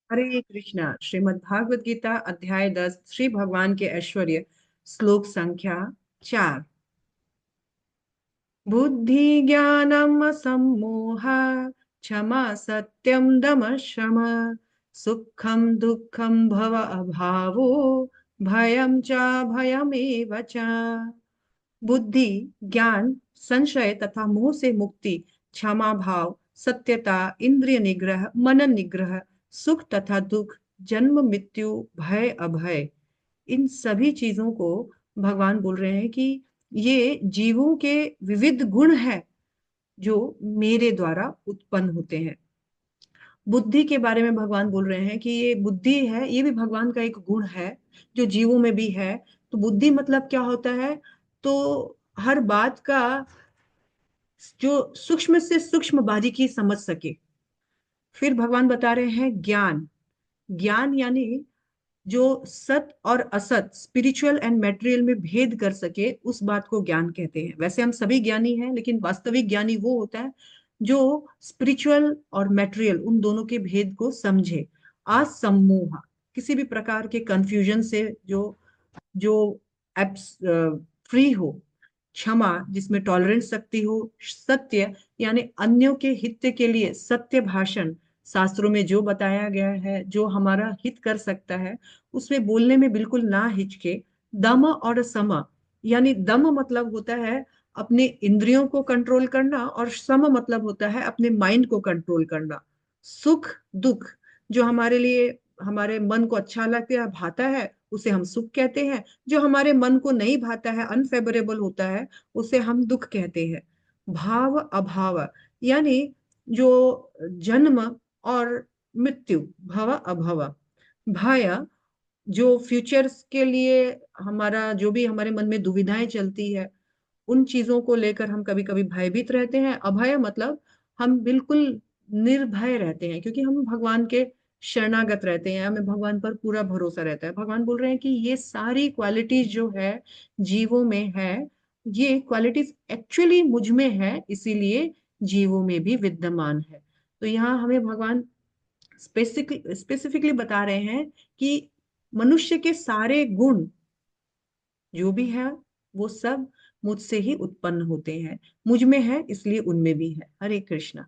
हरे कृष्णा। श्रीमद् भागवत गीता अध्याय 10 श्री भगवान के ऐश्वर्य। श्लोक संख्या 4। बुद्धि ज्ञानम सम्मोह क्षमा सत्यम दम शम सुखम दुखम भव अभावो भयम च भयमेव च। बुद्धि, ज्ञान, संशय तथा मोह से मुक्ति, क्षमा भाव, सत्यता, इंद्रिय निग्रह, मनन निग्रह, सुख तथा दुख, जन्म मृत्यु, भय अभय, इन सभी चीजों को भगवान बोल रहे हैं कि ये जीवों के विविध गुण हैं जो मेरे द्वारा उत्पन्न होते हैं। बुद्धि के बारे में भगवान बोल रहे हैं कि ये बुद्धि है, ये भी भगवान का एक गुण है जो जीवों में भी है। तो बुद्धि मतलब क्या होता है? तो हर बात का जो सूक्ष्म से सूक्ष्म बारीकी समझ सके। फिर भगवान बता रहे हैं ज्ञान। ज्ञान यानी जो सत और असत, स्पिरिचुअल एंड मेटेरियल में भेद कर सके, उस बात को ज्ञान कहते हैं। वैसे हम सभी ज्ञानी हैं, लेकिन वास्तविक ज्ञानी वो होता है जो स्पिरिचुअल और मेटेरियल उन दोनों के भेद को समझे। असम्मोह, किसी भी प्रकार के कंफ्यूजन से जो जो फ्री हो। क्षमा, जिसमें टॉलरेंस शक्ति हो। सत्य, यानी अन्यों के हित के लिए सत्य भाषण, शास्त्रों में जो बताया गया है, जो हमारा हित कर सकता है, उसमें बोलने में बिल्कुल ना हिचके। दम और सम, यानी दम मतलब होता है अपने इंद्रियों को कंट्रोल करना, और सम मतलब होता है अपने माइंड को कंट्रोल करना। सुख दुख, जो हमारे लिए, हमारे मन को अच्छा लगता है, भाता है, उसे हम सुख कहते हैं। जो हमारे मन को नहीं भाता है, अनफेवरेबल होता है, उसे हम दुख कहते हैं। भाव अभाव, यानी जो जन्म और मृत्यु, भव अभव। भय, जो फ्यूचर्स के लिए हमारा, जो भी हमारे मन में दुविधाएं चलती है, उन चीजों को लेकर हम कभी कभी भयभीत रहते हैं। अभय मतलब हम बिल्कुल निर्भय रहते हैं, क्योंकि हम भगवान के शरणागत रहते हैं, हमें भगवान पर पूरा भरोसा रहता है। भगवान बोल रहे हैं कि ये सारी क्वालिटीज जो है जीवों में है, ये क्वालिटीज एक्चुअली मुझ में है, इसीलिए जीवों में भी विद्यमान है। तो यहाँ हमें भगवान स्पेसिफिकली बता रहे हैं कि मनुष्य के सारे गुण जो भी है, वो सब मुझसे ही उत्पन्न होते हैं। मुझ में है, इसलिए उनमें भी है। हरे कृष्णा।